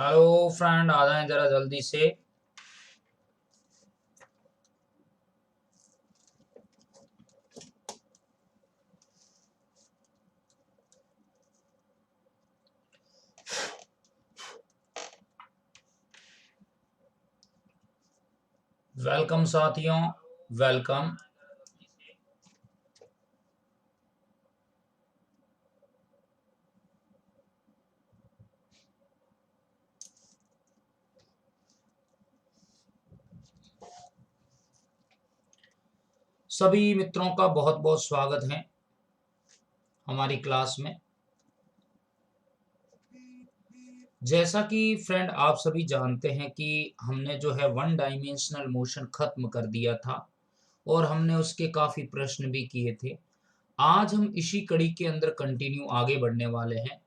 Hello friend, आ जाएं जरा जल्दी से। वेलकम साथियों, वेलकम। सभी मित्रों का बहुत बहुत स्वागत है हमारी क्लास में। जैसा कि फ्रेंड आप सभी जानते हैं कि हमने जो है वन डायमेंशनल मोशन खत्म कर दिया था और हमने उसके काफ़ी प्रश्न भी किए थे। आज हम इसी कड़ी के अंदर कंटिन्यू आगे बढ़ने वाले हैं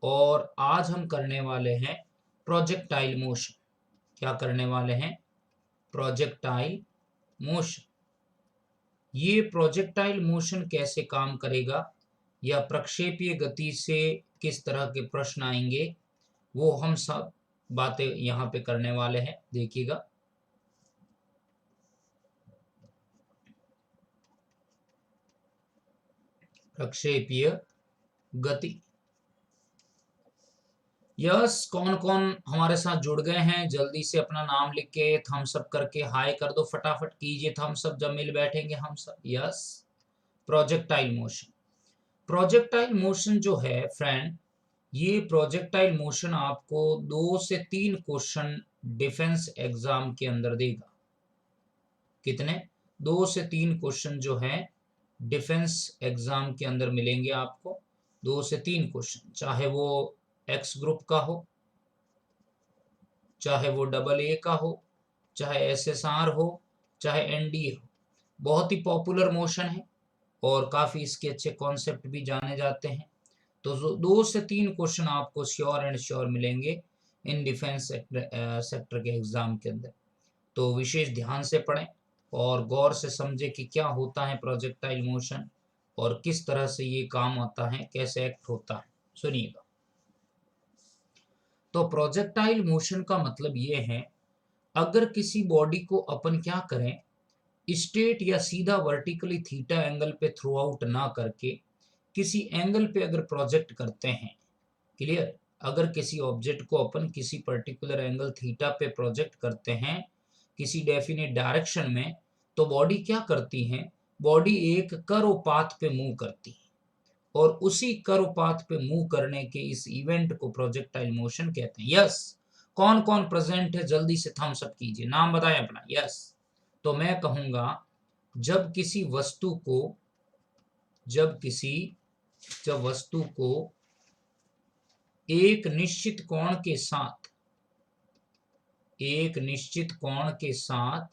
और आज हम करने वाले हैं प्रोजेक्टाइल मोशन। क्या करने वाले हैं? Projectile motion. ये प्रोजेक्टाइल मोशन कैसे काम करेगा या प्रक्षेपीय गति से किस तरह के प्रश्न आएंगे, वो हम सब बातें यहाँ पे करने वाले हैं। देखिएगा, प्रक्षेपीय गति। यस, कौन कौन हमारे साथ जुड़ गए हैं? जल्दी से अपना नाम लिख के थम्स अप करके हाय कर दो, फटाफट कीजिए थम्स अप जब मिल बैठेंगे हम सब। Yes, projectile motion. Projectile motion जो है फ्रेंड, ये प्रोजेक्टाइल मोशन आपको 2 से 3 क्वेश्चन डिफेंस एग्जाम के अंदर देगा। कितने? 2 से 3 क्वेश्चन जो है डिफेंस एग्जाम के अंदर मिलेंगे आपको। 2 से 3 क्वेश्चन, चाहे वो एक्स ग्रुप का हो, चाहे वो डबल ए का हो, चाहे एसएसआर हो, चाहे एनडीए हो। बहुत ही पॉपुलर मोशन है और काफ़ी इसके अच्छे कॉन्सेप्ट भी जाने जाते हैं। तो 2 से 3 क्वेश्चन आपको श्योर एंड श्योर मिलेंगे इन डिफेंस सेक्टर के एग्जाम के अंदर। तो विशेष ध्यान से पढ़ें और गौर से समझें कि क्या होता है प्रोजेक्टाइल मोशन और किस तरह से ये काम आता है, कैसे एक्ट होता है। सुनिएगा। तो प्रोजेक्टाइल मोशन का मतलब ये है, अगर किसी बॉडी को अपन क्या करें, स्ट्रेट या सीधा वर्टिकली थीटा एंगल पे थ्रू आउट ना करके किसी एंगल पे अगर प्रोजेक्ट करते हैं, क्लियर, अगर किसी ऑब्जेक्ट को अपन किसी पर्टिकुलर एंगल थीटा पे प्रोजेक्ट करते हैं किसी डेफिनेट डायरेक्शन में, तो बॉडी क्या करती है? बॉडी एक कर्व पाथ पे मूव करती है और उसी कर्व पाथ पे मूव करने के इस इवेंट को प्रोजेक्टाइल मोशन कहते हैं। यस, कौन कौन प्रेजेंट है जल्दी से थम्स अप कीजिए, नाम बताएं अपना। यस, तो मैं कहूंगा, जब किसी वस्तु को जब किसी जब वस्तु को एक निश्चित कोण के साथ एक निश्चित कोण के साथ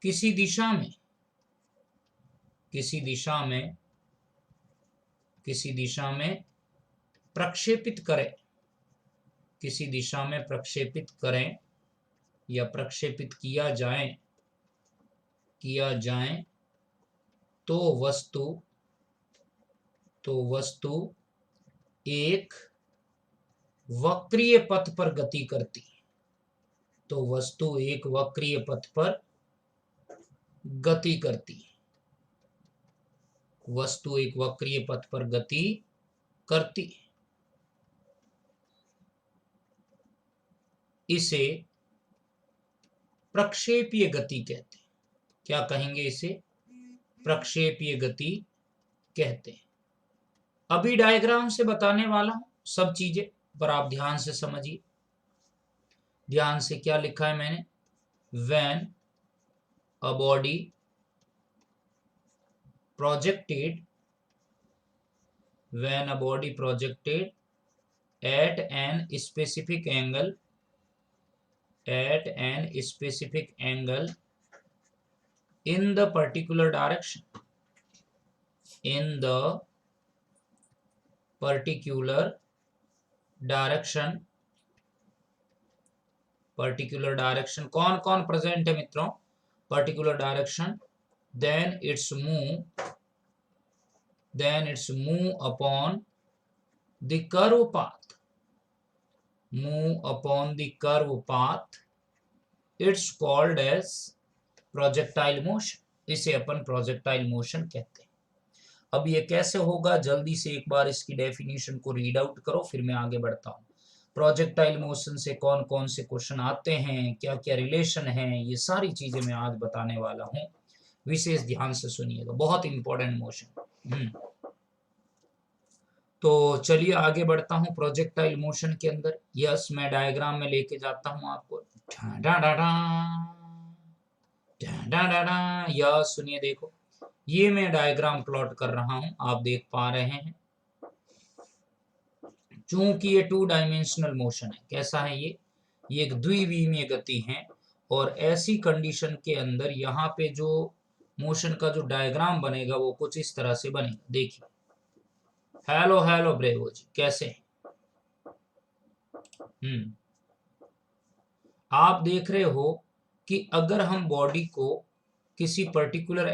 किसी दिशा में प्रक्षेपित करें किसी दिशा में प्रक्षेपित करें या प्रक्षेपित किया जाए तो वस्तु एक वक्रीय पथ पर गति करती है। तो वस्तु एक वक्रीय पथ पर गति करती है। वस्तु एक वक्रीय पथ पर गति करती है। इसे प्रक्षेपीय गति कहते हैं। क्या कहेंगे? इसे प्रक्षेपीय गति कहते हैं। अभी डायग्राम से बताने वाला हूं सब चीजें, पर आप ध्यान से समझिए। ध्यान से क्या लिखा है मैंने? When a body projected at an specific angle in the particular direction कौन कौन प्रेजेंट है मित्रों? particular direction, then its move then it's move upon the curve path. Move upon the curve path. It's called as projectile motion. इसे अपन projectile motion कहते हैं। अब ये कैसे होगा, जल्दी से एक बार इसकी डेफिनेशन को रीड आउट करो, फिर मैं आगे बढ़ता हूँ। प्रोजेक्टाइल मोशन से कौन कौन से क्वेश्चन आते हैं, क्या क्या रिलेशन है, ये सारी चीजें मैं आज बताने वाला हूँ। विशेष ध्यान से सुनिएगा, बहुत इंपॉर्टेंट मोशन। तो चलिए आगे बढ़ता हूँ प्रोजेक्टाइल मोशन के अंदर। यस, मैं डायग्राम में लेके जाता हूँ आपको। यस सुनिए, देखो ये मैं डायग्राम प्लॉट कर रहा हूँ, आप देख पा रहे हैं। चूंकि ये 2 डायमेंशनल मोशन है, कैसा है ये एक द्विविमीय गति है, और ऐसी कंडीशन के अंदर यहाँ पे जो मोशन का जो डायग्राम बनेगा वो कुछ इस तरह से बनेगा। देखिए, हेलो हेलो ब्रेवो जी, कैसे हैं? आप देख रहे हो कि अगर हम बॉडी को किसी पर्टिकुलर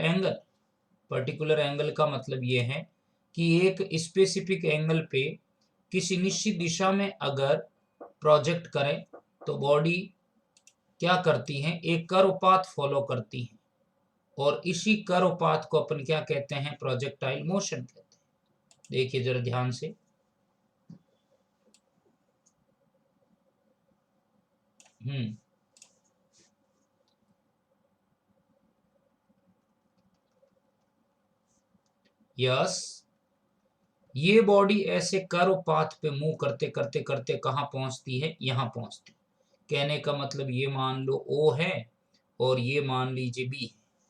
एंगल का मतलब ये है कि एक स्पेसिफिक एंगल पे किसी निश्चित दिशा में अगर प्रोजेक्ट करें तो बॉडी क्या करती है, एक कर्व पाथ फॉलो करती है, और इसी कर्व पाथ को अपन क्या कहते हैं, प्रोजेक्टाइल मोशन कहते हैं। देखिए जरा ध्यान से, यस, ये बॉडी ऐसे कर्व पाथ पे मूव करते करते करते कहाँ पहुंचती है, यहाँ पहुंचती। कहने का मतलब ये मान लो O है और ये मान लीजिए B है।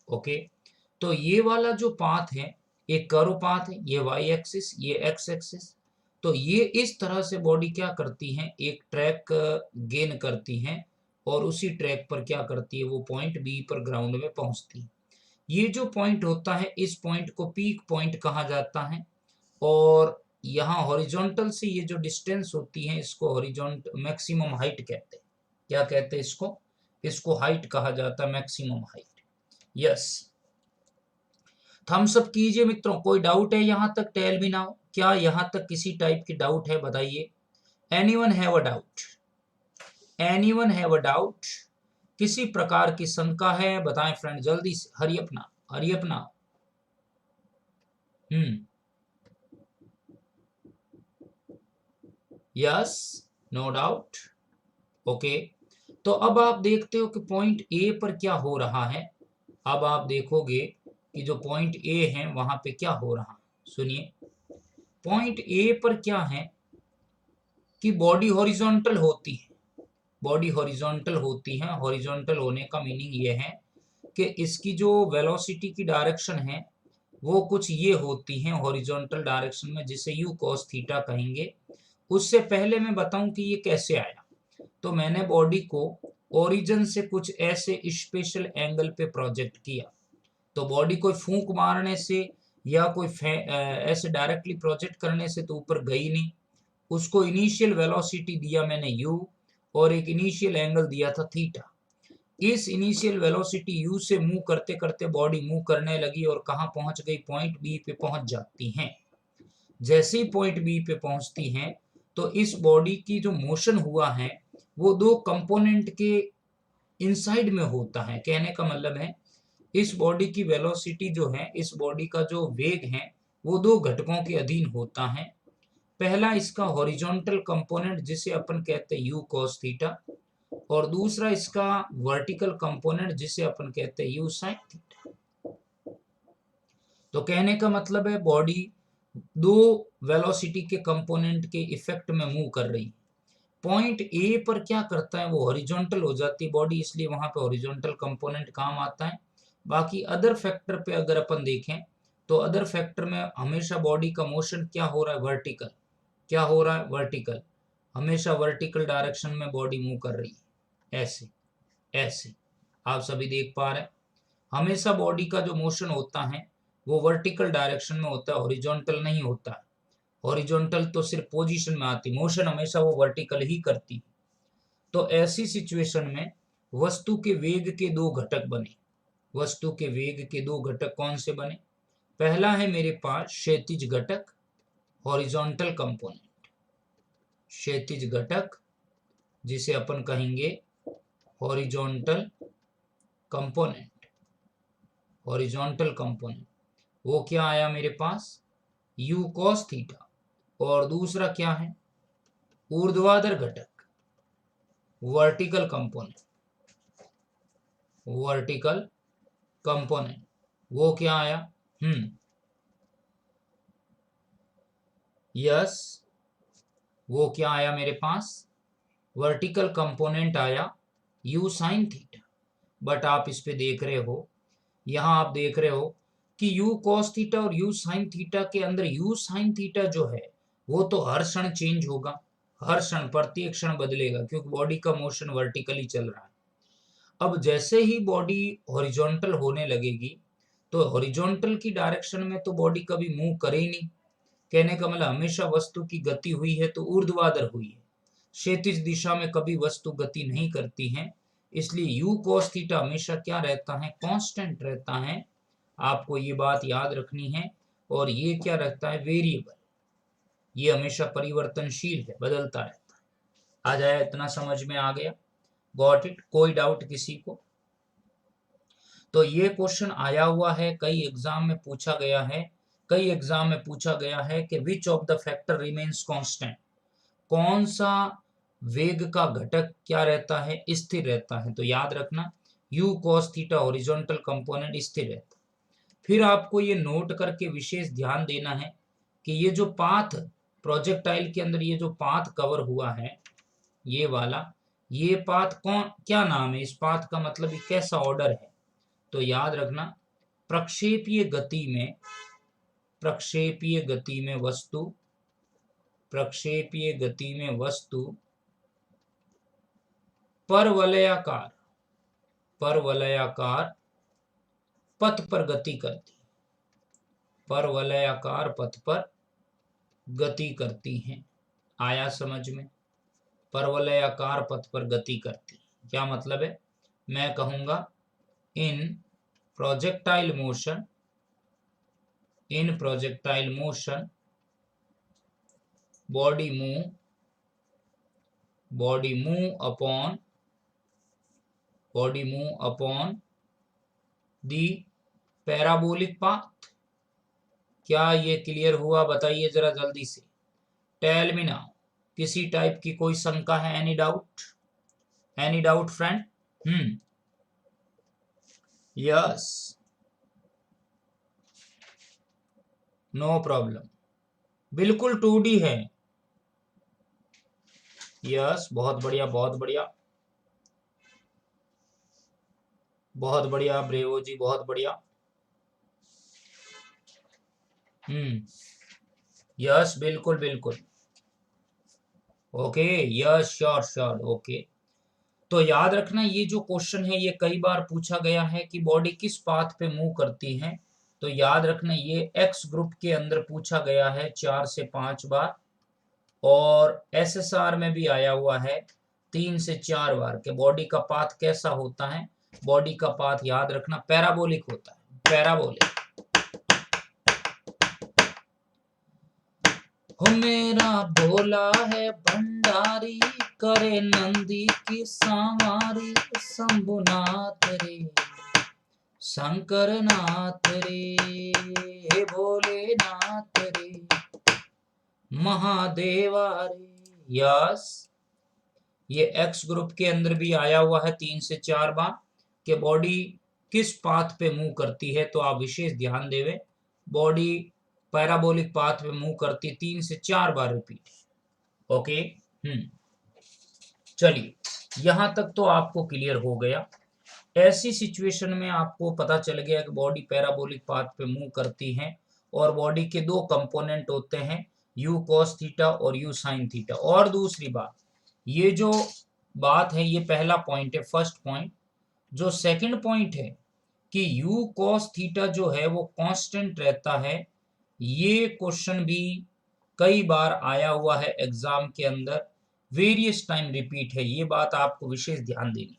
ओके, तो ये वाला जो पाथ है एक कर्व पाथ है, ये y एक्सिस, ये x एक्सिस। तो ये इस तरह से बॉडी क्या करती है, एक ट्रैक गेन करती है, और उसी ट्रैक पर क्या करती है, वो पॉइंट B पर ग्राउंड में पहुंचती है। ये जो पॉइंट होता है, इस पॉइंट को पीक पॉइंट कहा जाता है, और यहाँ हॉरिजॉन्टल से ये जो डिस्टेंस होती है इसको हॉरिजॉन्टल मैक्सिमम हाइट कहते हैं। क्या कहते हैं इसको, इसको हाइट कहा जाता है, maximum height. Yes, thumbs up कीजिए मित्रों, कोई डाउट है यहाँ तक, टेल मी नाउ, क्या यहाँ तक किसी टाइप की डाउट है, बताइए। Anyone have a doubt, anyone have a doubt, किसी प्रकार की शंका है, बताएं फ्रेंड, जल्दी से, हरी अपना, हरी अपना। Yes, no doubt, okay. तो अब आप देखते हो कि पॉइंट ए पर क्या हो रहा है। अब आप देखोगे कि जो पॉइंट ए है वहां पे क्या हो रहा है, सुनिए। पॉइंट ए पर क्या है कि बॉडी हॉरिजॉन्टल होती है, बॉडी हॉरिजॉन्टल होती है। हॉरिजॉन्टल होने का मीनिंग ये है कि इसकी जो वेलोसिटी की डायरेक्शन है वो कुछ ये होती है हॉरिजॉन्टल डायरेक्शन में, जिसे यू कॉस थीटा कहेंगे। उससे पहले मैं बताऊं कि ये कैसे आया, तो मैंने बॉडी को ओरिजिन से कुछ ऐसे स्पेशल एंगल पे प्रोजेक्ट किया। तो बॉडी कोई फूंक मारने से या कोई ऐसे डायरेक्टली प्रोजेक्ट करने से तो ऊपर गई नहीं, उसको इनिशियल वेलोसिटी दिया मैंने u, और एक इनिशियल एंगल दिया था थीटा। इस इनिशियल वेलोसिटी u से मूव करते करते बॉडी मूव करने लगी, और कहाँ पहुंच गई, पॉइंट बी पे पहुंच जाती हैं। जैसे ही पॉइंट बी पे पहुंचती हैं तो इस बॉडी की जो मोशन हुआ है वो दो कंपोनेंट के इनसाइड में होता है। कहने का मतलब है इस बॉडी की वेलोसिटी जो है, इस बॉडी का जो वेग है वो दो घटकों के अधीन होता है। पहला इसका हॉरिजॉन्टल कंपोनेंट जिसे अपन कहते हैं यू कॉस थीटा, और दूसरा इसका वर्टिकल कंपोनेंट जिसे अपन कहते हैं यू साइन थीटा। तो कहने का मतलब है बॉडी दो वेलोसिटी के कंपोनेंट के इफेक्ट में मूव कर रही। पॉइंट ए पर क्या करता है, वो हॉरिजॉन्टल हो जाती है बॉडी, इसलिए वहां पे हॉरिजॉन्टल कंपोनेंट काम आता है। बाकी अदर फैक्टर पे अगर अपन देखें तो अदर फैक्टर में हमेशा बॉडी का मोशन क्या हो रहा है, वर्टिकल। क्या हो रहा है, वर्टिकल, हमेशा वर्टिकल डायरेक्शन में बॉडी मूव कर रही है, ऐसे ऐसे आप सभी देख पा रहे हैं। हमेशा बॉडी का जो मोशन होता है वो वर्टिकल डायरेक्शन में होता है, हॉरिजॉन्टल नहीं होता है। हॉरिजॉन्टल तो सिर्फ पोजीशन में आती, मोशन हमेशा वो वर्टिकल ही करती। तो ऐसी सिचुएशन में वस्तु के वेग के दो घटक बने। वस्तु के वेग के दो घटक कौन से बने, पहला है मेरे पास क्षैतिज घटक, हॉरिजॉन्टल कंपोनेंट, क्षैतिज घटक जिसे अपन कहेंगे हॉरिजॉन्टल कंपोनेंट, हॉरिजॉन्टल कंपोनेंट वो क्या आया मेरे पास u cos थीटा। और दूसरा क्या है ऊर्ध्वाधर घटक, वर्टिकल कंपोनेंट, वर्टिकल कंपोनेंट वो क्या आया यस वो क्या आया मेरे पास वर्टिकल कंपोनेंट आया u sin थीटा। बट आप इस पे देख रहे हो, यहां आप देख रहे हो कि u cos थीटा और u sin थीटा के अंदर u sin थीटा जो है वो तो हर क्षण चेंज होगा, हर क्षण प्रत्येक क्षण बदलेगा क्योंकि बॉडी का मोशन वर्टिकली चल रहा है। अब जैसे ही बॉडी हॉरिजॉन्टल होने लगेगी तो हॉरिजॉन्टल की डायरेक्शन में तो बॉडी कभी मूव करे ही नहीं, कहने का मतलब हमेशा वस्तु की गति हुई है तो ऊर्ध्वाधर हुई है, क्षैतिज दिशा में कभी वस्तु गति नहीं करती है। इसलिए u cos थीटा हमेशा क्या रहता है कांस्टेंट रहता है, आपको ये बात याद रखनी है। और ये क्या रहता है वेरिएबल, ये हमेशा परिवर्तनशील है, बदलता रहता है। आ जाए इतना समझ में आ गया, गॉट इट, कोई डाउट किसी को? तो ये क्वेश्चन आया हुआ है, कई एग्जाम में पूछा गया है, कई एग्जाम में पूछा गया है कि which of the factor remains constant, कौन सा वेग का घटक क्या रहता है स्थिर रहता है। तो याद रखना u cos theta horizontal component स्थिर रहता है। फिर आपको ये नोट करके विशेष ध्यान देना है कि ये जो पाथ प्रोजेक्टाइल के अंदर ये जो पाथ कवर हुआ है ये वाला, ये पाथ कौन क्या नाम है इस पाथ का, मतलब ये कैसा ऑर्डर है। तो याद रखना प्रक्षेपीय गति में, प्रक्षेपीय गति में वस्तु, प्रक्षेपीय गति में वस्तु परवलयाकार, परवलयाकार पथ पर गति करती, परवलयाकार पथ पर गति करती हैं। आया समझ में, परवलयाकार पथ पर गति करती, क्या मतलब है, मैं कहूंगा in projectile motion, in projectile motion body move, body move upon, body move upon the parabolic path. क्या ये क्लियर हुआ बताइए जरा जल्दी से, टेल मी नाउ, किसी टाइप की कोई शंका है, any doubt, any doubt friend? Yes, no problem, बिल्कुल 2D है। यस, बहुत बढ़िया, बहुत बढ़िया, बहुत बढ़िया ब्रेवो जी, बहुत बढ़िया। यस, बिल्कुल बिल्कुल, okay, yes, sure sure, okay. तो याद रखना ये जो क्वेश्चन है ये कई बार पूछा गया है कि बॉडी किस पाथ पे मूव करती है। तो याद रखना ये एक्स ग्रुप के अंदर पूछा गया है 4 से 5 बार, और एसएसआर में भी आया हुआ है 3 से 4 बार कि बॉडी का पाथ कैसा होता है। बॉडी का पाथ याद रखना पैराबोलिक होता है, पैराबोलिक। हो मेरा भोला है भंडारी, करे नंदी की सांवारी, शंभुनाथ रे शंकर नाथ रे, हे भोलेनाथ रे महादेवा रे। यस, ये एक्स ग्रुप के अंदर भी आया हुआ है 3 से 4 बार कि बॉडी किस पाथ पे मूव करती है। तो आप विशेष ध्यान देवे, बॉडी पैराबोलिक पाथ पे मूव करती 3 से 4 बार रिपीट, ओके। चलिए यहां तक तो आपको क्लियर हो गया। ऐसी सिचुएशन में आपको पता चल गया कि बॉडी पैराबोलिक पाथ पे मूव करती है और बॉडी के दो कंपोनेंट होते हैं u cos थीटा और u sin थीटा। और दूसरी बात, ये जो बात है ये पहला पॉइंट है, फर्स्ट पॉइंट। जो सेकंड पॉइंट है कि u cos थीटा जो है वो कांस्टेंट रहता है, ये क्वेश्चन भी कई बार आया हुआ है एग्जाम के अंदर, वेरियस टाइम रिपीट है, ये बात आपको विशेष ध्यान देनी,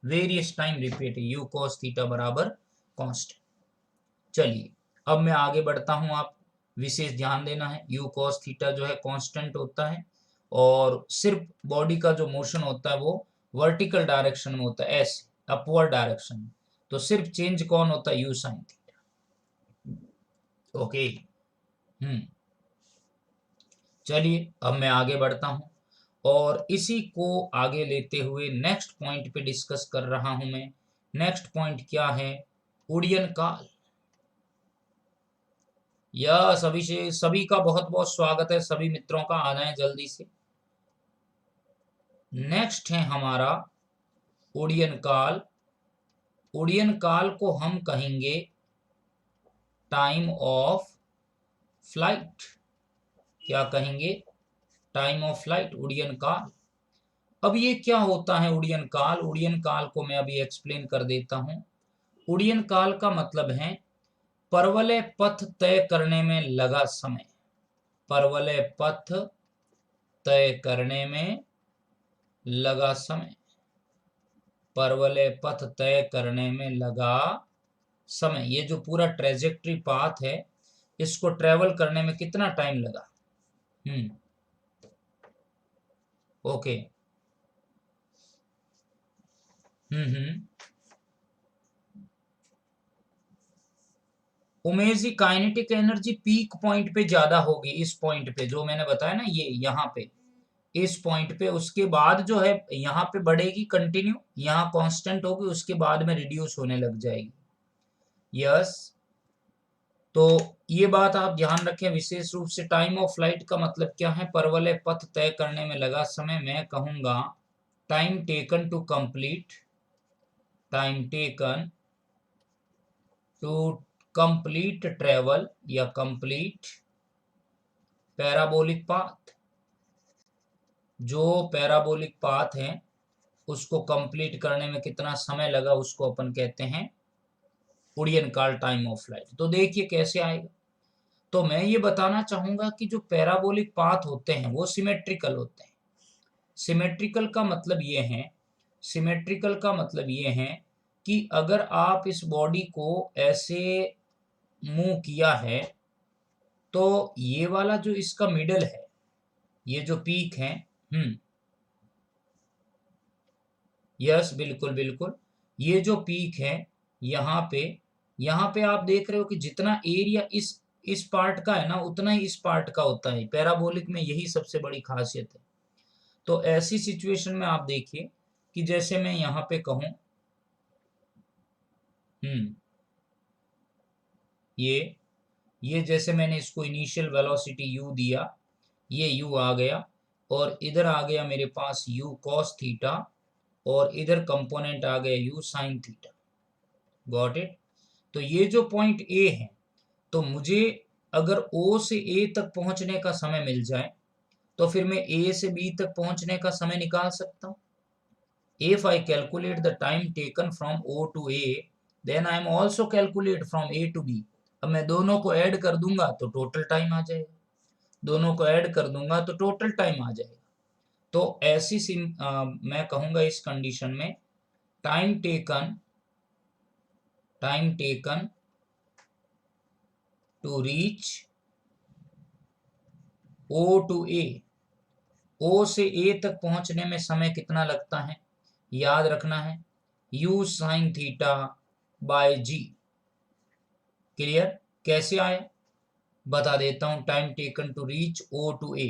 वेरियस टाइम रिपीट है, u cos थीटा बराबर कांस्टेंट। चलिए अब मैं आगे बढ़ता हूं, आप विशेष ध्यान देना है, u cos थीटा जो है कांस्टेंट होता है और सिर्फ बॉडी का जो मोशन होता है वो वर्टिकल डायरेक्शन में होता है, ऐसे अपवर्ड डायरेक्शन में। तो सिर्फ चेंज कौन होता है, u sin थीटा। ओके, चलिए अब मैं आगे बढ़ता हूं और इसी को आगे लेते हुए नेक्स्ट पॉइंट पे डिस्कस कर रहा हूं मैं। नेक्स्ट पॉइंट क्या है, उड्डयन काल। यह सभी का बहुत बहुत स्वागत है, सभी मित्रों का, आ जाएं जल्दी से। नेक्स्ट है हमारा उड्डयन काल। उड्डयन काल को हम कहेंगे टाइम ऑफ फ्लाइट। क्या कहेंगे, टाइम ऑफ फ्लाइट, उड्डयन काल। अब ये क्या होता है उड्डयन काल? उड्डयन काल को मैं अभी एक्सप्लेन कर देता हूं। उड्डयन काल का मतलब है परवलय पथ तय करने में लगा समय। परवलय पथ तय करने में लगा समय। परवलय पथ तय करने में लगा समय। ये जो पूरा ट्रेजेक्ट्री पाथ है, इसको ट्रेवल करने में कितना टाइम लगा। ओके। उमेजी काइनेटिक एनर्जी पीक पॉइंट पे ज्यादा होगी, इस पॉइंट पे जो मैंने बताया ना, ये यहाँ पे इस पॉइंट पे। उसके बाद जो है यहाँ पे बढ़ेगी कंटिन्यू, यहाँ कांस्टेंट होगी, उसके बाद में रिड्यूस होने लग जाएगी। यस, तो ये बात आप ध्यान रखें विशेष रूप से। टाइम ऑफ फ्लाइट का मतलब क्या है, परवलय पथ तय करने में लगा समय। मैं कहूंगा time taken to complete, time taken to complete travel या कंप्लीट पैराबोलिक पाथ। जो पैराबोलिक पाथ है उसको कंप्लीट करने में कितना समय लगा, उसको अपन कहते हैं उड्डयन काल, टाइम ऑफ फ्लाइट। तो देखिए कैसे आएगा। तो मैं ये बताना चाहूंगा कि जो पैराबोलिक पाथ होते हैं वो सिमेट्रिकल होते हैं। सिमेट्रिकल का मतलब ये है, सिमेट्रिकल का मतलब ये है कि अगर आप इस बॉडी को ऐसे मूव किया है तो ये वाला जो इसका मिडल है, ये जो पीक है, यस बिल्कुल बिल्कुल, ये जो पीक है यहाँ पे आप देख रहे हो कि जितना एरिया इस पार्ट का है ना, उतना ही इस पार्ट का होता है। पैराबोलिक में यही सबसे बड़ी खासियत है। तो ऐसी सिचुएशन में आप देखिए कि जैसे मैं यहाँ पे कहूं, ये जैसे मैंने इसको इनिशियल वेलोसिटी u दिया, ये u आ गया और इधर आ गया मेरे पास u cos थीटा और इधर कंपोनेंट आ गया u sin theta. Got it. तो ये जो पॉइंट A है, तो मुझे अगर O से A तक पहुंचने का समय मिल जाए तो फिर मैं A से B तक पहुंचने का समय निकाल सकता हूं। If I calculate the time taken from O to A, then I am also calculate from A to B। अब मैं दोनों को ऐड कर दूंगा तो टोटल टाइम आ जाएगा, दोनों को ऐड कर दूंगा तो टोटल टाइम आ जाएगा। तो ऐसी मैं कहूंगा इस कंडीशन में time taken to reach O to A, O से A तक पहुंचने में समय कितना लगता है, याद रखना है u sin theta by g। Clear? कैसे आया बता देता हूं। Time taken to reach O to A,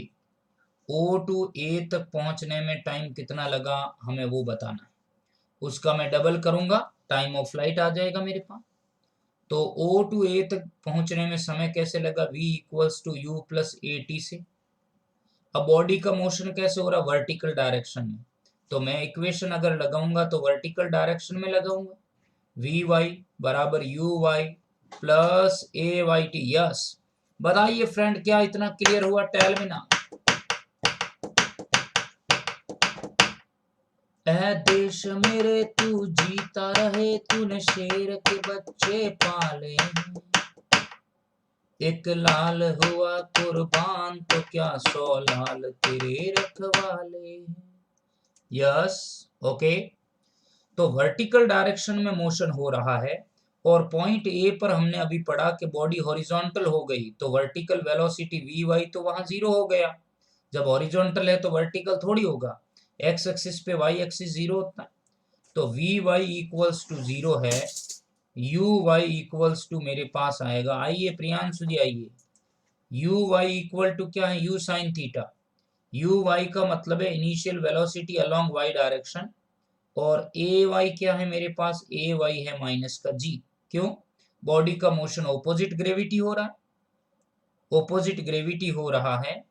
O to A तक पहुंचने में टाइम कितना लगा हमें वो बताना है। उसका मैं डबल करूंगा, टाइम ऑफ फ्लाइट आ जाएगा मेरे पास। तो O टू A तक पहुंचने में समय कैसे लगा, v equals to u plus AT से। अब बॉडी का मोशन कैसे हो रहा, वर्टिकल डायरेक्शन में। तो मैं इक्वेशन अगर लगाऊंगा तो वर्टिकल डायरेक्शन में लगाऊंगा, वी वाई बराबर u y plus a y t. Yes, बताइए फ्रेंड, क्या इतना क्लियर हुआ? टेल मी ना। ऐ देश मेरे तू जीता रहे, तूने शेर के बच्चे पाले, एक लाल हुआ कुर्बान तो क्या 100 लाल तेरे रखवाले। Yes, okay. तो वर्टिकल डायरेक्शन में मोशन हो रहा है और पॉइंट ए पर हमने अभी पढ़ा कि बॉडी हॉरिजॉन्टल हो गई तो वर्टिकल वेलोसिटी वी वाई तो वहां जीरो हो गया। जब हॉरिजॉन्टल है तो वर्टिकल थोड़ी होगा, एक्स एक्सिस पे वाई एक्सिस जीरो होता है। तो v y equals to zero है, यू वाई इक्वल्स टू मेरे पास आएगा, आइए प्रियांशु जी आइए, यू वाई इक्वल टू क्या है, u sine theta. U y का मतलब है initial velocity along y direction, और ए वाई क्या है मेरे पास, ए वाई है माइनस का जी। क्यों? बॉडी का मोशन ऑपोजिट ग्रेविटी हो रहा है, ऑपोजिट ग्रेविटी हो रहा है,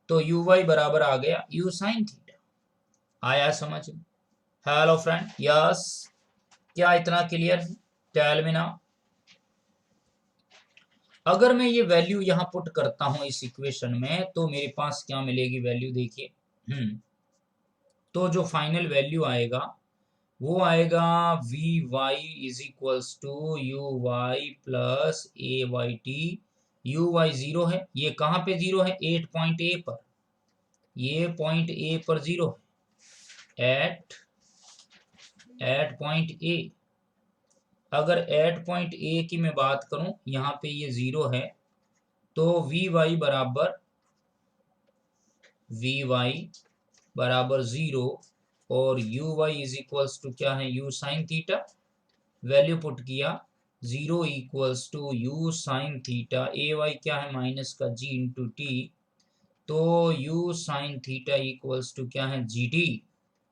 तो यू वाई बराबर आ गया यू साइन थीटा। आया समझ में? हेलो फ्रेंड, यस, क्या इतना क्लियर है? Tell me now. अगर मैं ये वैल्यू यहां पुट करता हूं इस इक्वेशन में तो मेरे पास क्या मिलेगी वैल्यू, देखिए। तो जो फाइनल वैल्यू आएगा वो आएगा v y is equals to u y plus a y t. U y zero है, ये कहाँ पे जीरो है, 8 पॉइंट ए पर, ये पॉइंट ए पर जीरो है, एट पॉइंट ए। अगर एट पॉइंट ए की मैं बात करूं, यहाँ पे ये जीरो है, तो वी वाई बराबर जीरो, और u y is equals to क्या है, u sine theta. Value put किया, zero equals to u sine theta, a y क्या है माइनस का जी इंटू टी, तो u sine theta equals to क्या है, जी टी।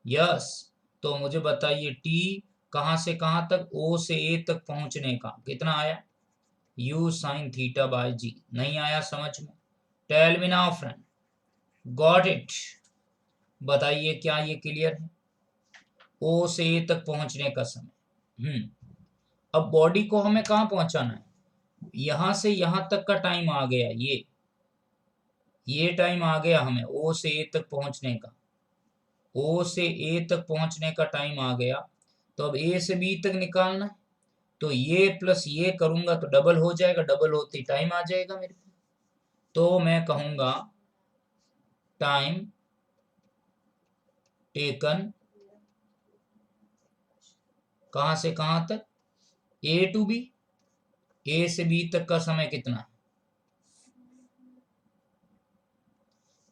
यस, तो मुझे बताइए टी कहाँ से कहाँ तक, ओ से ए तक पहुंचने का कितना आया, u sine theta by g. नहीं आया समझ में? Tell me now friend, got it? बताइए क्या ये क्लियर है? ओ से ए तक पहुंचने का समय। अब बॉडी को हमें कहाँ पहुंचाना है, यहां से यहां तक का टाइम आ गया, ये टाइम आ गया हमें ओ से ए तक पहुंचने का, ओ से ए तक पहुंचने का टाइम आ गया। तो अब ए से बी तक निकालना है, तो ये प्लस ये करूंगा तो डबल हो जाएगा, डबल होते ही टाइम आ जाएगा मेरे पास। तो मैं कहूंगा टाइम टेकन कहां से कहां तक, ए टू बी, ए से बी तक का समय कितना है,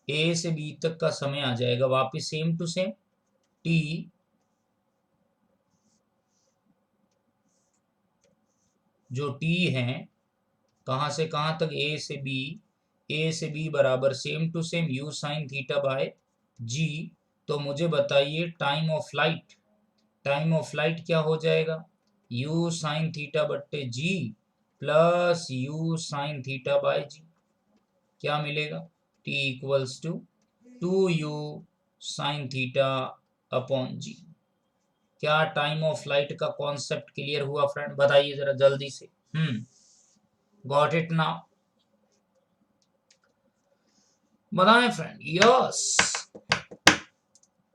ए से बी तक का समय आ जाएगा वापस सेम टू सेम, टी जो टी है कहां से कहां तक, ए से बी, ए से बी बराबर same to same u sine theta by g. तो मुझे बताइए time of flight, time of flight क्या हो जाएगा, यू साइन थीटा बट्टे g plus u sine theta by g. क्या मिलेगा, t equals to 2u sine theta upon g. क्या टाइम ऑफ फ्लाइट का कॉन्सेप्ट क्लियर हुआ फ्रेंड? बताइए जरा जल्दी से। Got it now? बताएं friend, yes,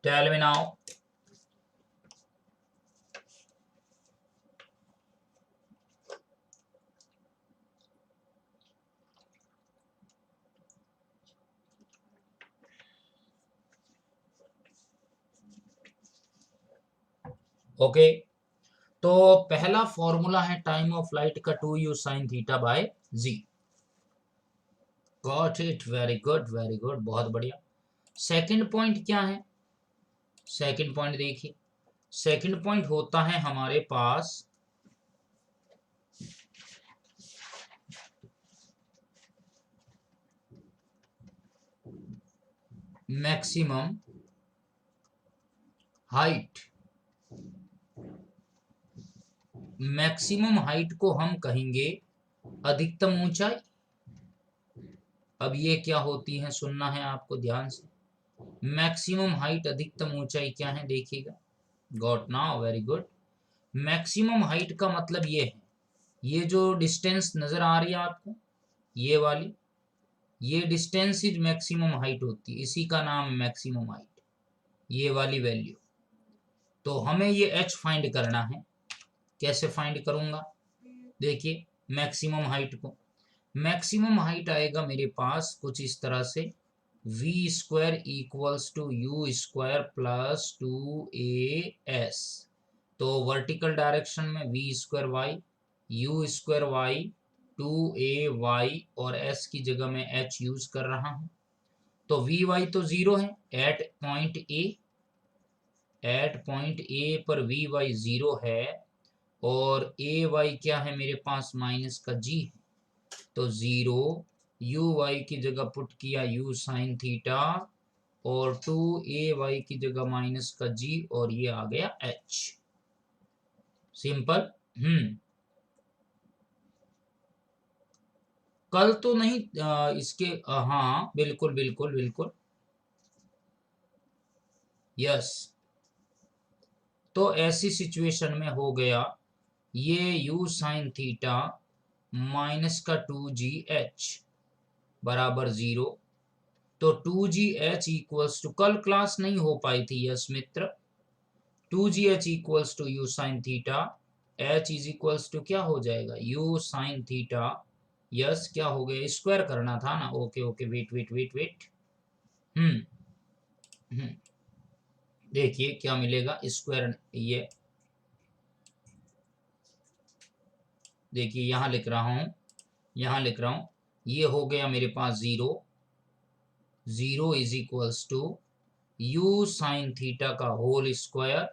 tell me now. Okay, तो पहला फॉर्मूला है टाइम ऑफ फ्लाइट का 2u sine theta by g. Got it, very good very good, बहुत बढ़िया। सेकंड पॉइंट क्या है, सेकंड पॉइंट देखिए, सेकंड पॉइंट होता है हमारे पास मैक्सिमम हाइट। मैक्सिमम हाइट को हम कहेंगे अधिकतम ऊंचाई। अब ये क्या होती है, सुनना है आपको ध्यान से। मैक्सिमम हाइट अधिकतम ऊंचाई क्या है देखिएगा, got now, very good. Maximum height का मतलब ये है, ये जो डिस्टेंस नजर आ रही है आपको, ये वाली, ये डिस्टेंस इज मैक्सिमम हाइट होती है, इसी का नाम मैक्सिमम हाइट, ये वाली वैल्यू। तो हमें ये h फाइंड करना है। कैसे फाइंड करूंगा, देखिए मैक्सिमम हाइट को, मैक्सिमम हाइट आएगा मेरे पास कुछ इस तरह से, v square equals to u square plus 2as। तो वर्टिकल डायरेक्शन में v square y, u square y 2ay और s की जगह में h यूज कर रहा हूं। तो वी वाई तो 0 है एट पॉइंट ए पर वी वाई 0 है और ए वाई क्या है मेरे पास माइनस का जी है, तो 0 यू वाई की जगह पुट किया यू साइन थीटा और 2ay की जगह माइनस का जी और ये आ गया h। सिंपल। कल तो नहीं इसके हाँ बिल्कुल बिल्कुल बिल्कुल यस। तो ऐसी सिचुएशन में हो गया ये u साइन थीटा माइनस का 2gh बराबर 0। तो 2gh इक्वल्स टू, कल क्लास नहीं हो पाई थी यस मित्र, 2gh equals to u sine theta, h is equals to क्या हो जाएगा u साइन थीटा, यस क्या हो गया स्क्वायर करना था ना, okay okay wait wait wait wait देखिए क्या मिलेगा स्क्वायर, ये देखिए यहां लिख रहा हूं, यहां लिख रहा हूं, ये हो गया मेरे पास 0 is equals to u sine theta का होल स्क्वायर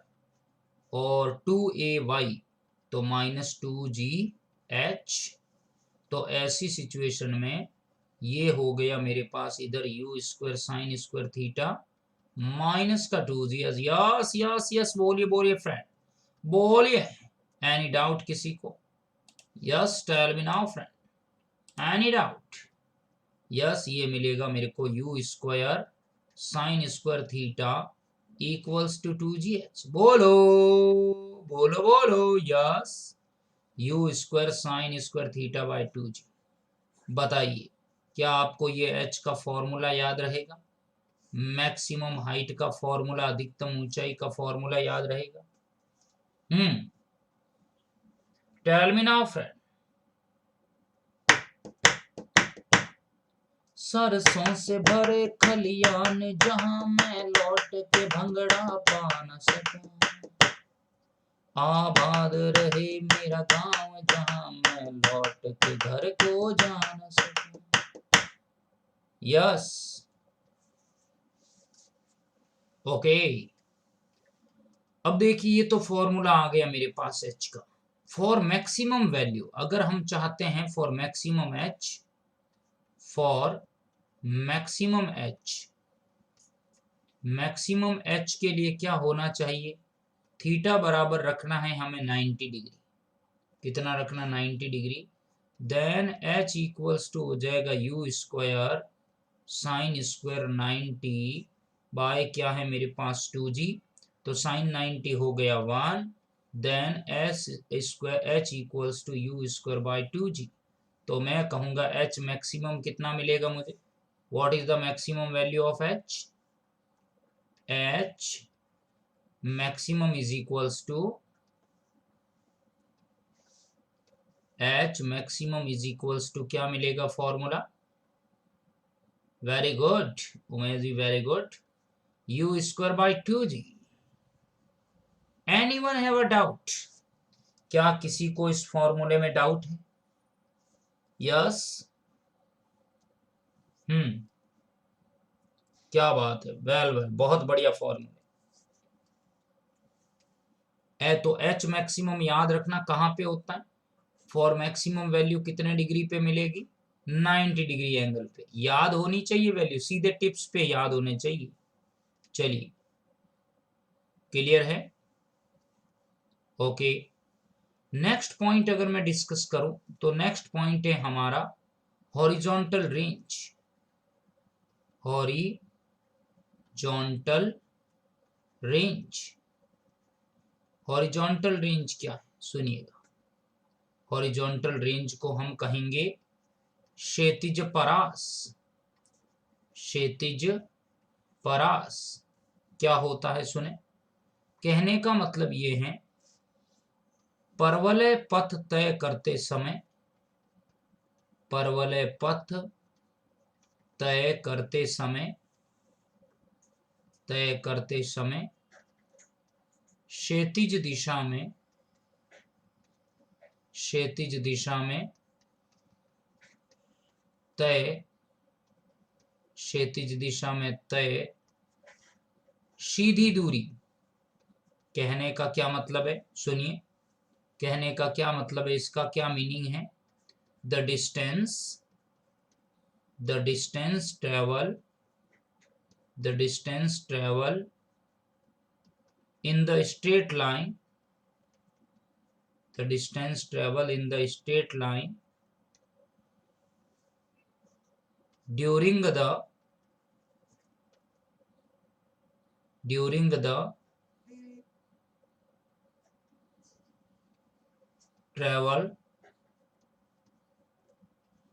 और 2ay तो माइनस 2gh। तो ऐसी सिचुएशन में ये हो गया मेरे पास इधर you square sine square theta minus का 2g। यस यस यस बोलिए बोलिए फ्रेंड बोलिए, एनी डाउट किसी को? Yes tell me now friend, any doubt? Yes ये मिलेगा मेरे को u square sine square theta equals to 2gh। बोलो बोलो बोलो yes, u square sine square theta by 2g। बताइए क्या आपको ये h का फॉर्मूला याद रहेगा? मैक्सिमम हाइट का फॉर्मूला, अधिकतम ऊंचाई का फॉर्मूला याद रहेगा? Tell me now friend. सरसों से भरे खलियान जहां मैं लौट के भंगड़ा पा न सकूं, आबाद रहे मेरा गांव जहां मैं लौट के घर को जा न सकूं। Yes okay. अब देखिए ये तो फॉर्मूला आ गया मेरे पास h का। फॉर मैक्सिमम वैल्यू अगर हम चाहते हैं for maximum h, for maximum h के लिए क्या होना चाहिए, थीटा बराबर रखना है हमें 90 डिग्री। कितना रखना 90 degree. Then h equals to हो जाएगा u square sine square 90 by क्या है मेरे पास 2g, तो साइन 90 हो गया 1, then s square h equals to u square by 2g। तो मैं कहूंगा h मैक्सिमम कितना मिलेगा मुझे, what is the maximum value of h? h maximum is equals to h maximum is equals to क्या मिलेगा formula? Very good Umesh ji very good, u square by 2g। Anyone have a doubt? क्या किसी को इस फॉर्मूले में डाउट है? Yes क्या बात है, वेल वेल बहुत बढ़िया फॉर्मूला। तो एच मैक्सिमम याद रखना कहां पे होता है, फॉर मैक्सिमम वैल्यू कितने डिग्री पे मिलेगी, 90 डिग्री एंगल पे। याद होनी चाहिए वैल्यू, सीधे टिप्स पे याद होने चाहिए। चलिए क्लियर है ओके। नेक्स्ट पॉइंट अगर मैं डिस्कस करूं तो नेक्स्ट पॉइंट है हमारा horizontal range. Horizontal range, horizontal range क्या है सुनिएगा। हॉरिजॉन्टल रेंज को हम कहेंगे क्षैतिज परास। क्षैतिज परास क्या होता है सुने, कहने का मतलब ये है परवलय पथ तय करते समय, परवलय पथ तय करते समय, तय करते समय क्षैतिज दिशा में, क्षैतिज दिशा में तय, क्षैतिज दिशा में तय सीधी दूरी। कहने का क्या मतलब है, सुनिए, कहने का क्या मतलब है, इसका क्या मीनिंग है। The distance travel in the straight line, the distance travel in the straight line during the travel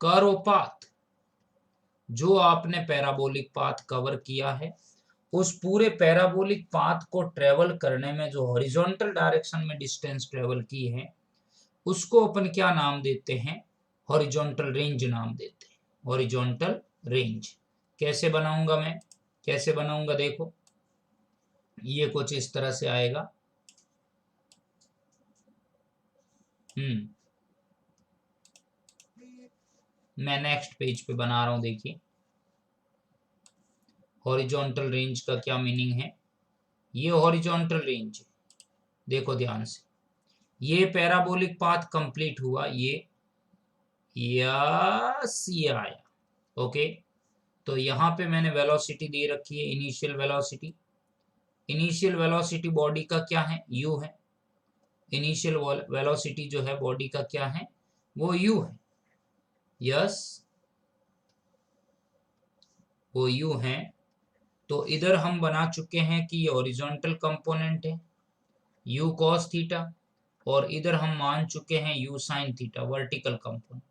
curve path, जो आपने पैराबोलिक पाथ कवर किया है, उस पूरे पैराबोलिक पाथ को ट्रेवल करने में जो हॉरिजॉन्टल डायरेक्शन में डिस्टेंस ट्रेवल की है, उसको अपन क्या नाम देते हैं, हॉरिजॉन्टल रेंज नाम देते हैं, हॉरिजॉन्टल रेंज। कैसे बनाऊंगा मैं, कैसे बनाऊंगा, देखो ये कुछ इस तरह से आएगा। मैं नेक्स्ट पेज पे बना रहा हूं, देखिए हॉरिजॉन्टल रेंज का क्या मीनिंग है। ये हॉरिजॉन्टल रेंज, देखो ध्यान से, ये पैराबोलिक पाथ कंप्लीट हुआ, ये यस ये आया, ओके। तो यहाँ पे मैंने वेलोसिटी दे रखी है, initial velocity. Initial velocity body का क्या है, u है। इनिशियल वेलोसिटी जो है बॉडी का क्या है, वो u है, यस वो u है। तो इधर हम बना चुके हैं कि ये हॉरिजॉन्टल कंपोनेंट है u cos थीटा, और इधर हम मान चुके हैं u sin theta vertical component,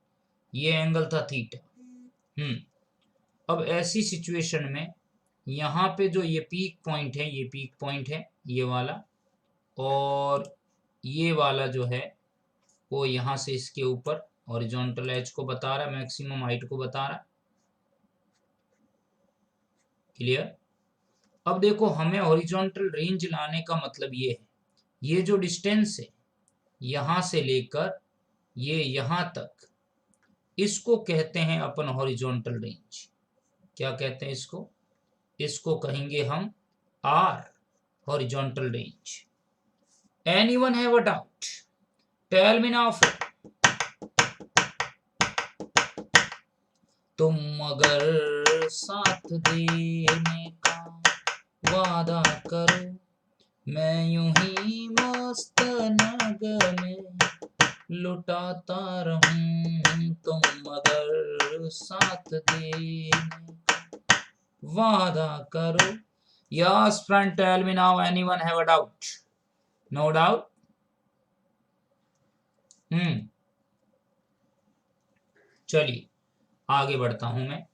ये एंगल था थीटा। अब ऐसी सिचुएशन में यहाँ पे जो ये पीक पॉइंट है, ये पीक पॉइंट है ये वाला, और ये वाला जो है वो यहाँ से इसके ऊपर हॉरिजॉन्टल एज को बता रहा है, मैक्सिमम हाइट को बता रहा है, क्लियर। अब देखो हमें हॉरिजॉन्टल रेंज लाने का मतलब ये है, ये जो डिस्टेंस है यहाँ से लेकर ये यहाँ तक, इसको कहते हैं अपन हॉरिजॉन्टल रेंज। क्या कहते हैं इसको, इसको कहेंगे हम R, horizontal range. Anyone have a doubt? Tell me now. तुम अगर साथ देने का वादा करो, मैं यूं ही मस्त नगमे लुटाता रहूं। तुम अगर साथ देने का वादा करो। Yes, friend, tell me now. Anyone have a doubt? No doubt? चलिए आगे बढ़ता हूं मैं।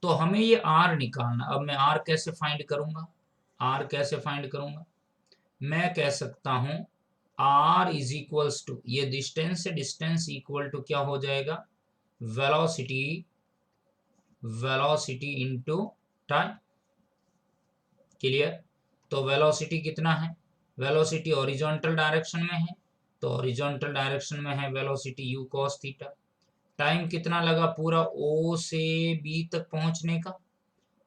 तो हमें ये R निकालना। अब मैं R कैसे फाइंड करूंगा, R कैसे फाइंड करूंगा, मैं कह सकता हूं R इज इक्वल्स टू, ये डिस्टेंस है, डिस्टेंस इक्वल टू क्या हो जाएगा, velocity, velocity into time, clear. तो वेलोसिटी कितना है, वेलोसिटी हॉरिजॉन्टल डायरेक्शन में है, तो हॉरिजॉन्टल डायरेक्शन में है velocity u cos theta. Time कितना लगा पूरा O से B तक पहुंचने का,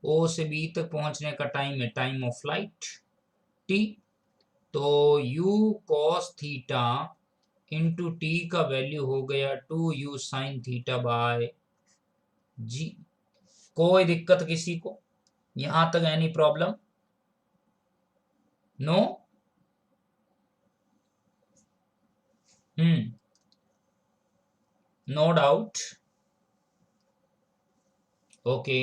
O से B तक पहुंचने का टाइम है टाइम ऑफ फ्लाइट t। तो u cos theta into T का वैल्यू हो गया 2u sin theta by g। कोई दिक्कत किसी को, यहां तक any problem, no. No doubt, okay.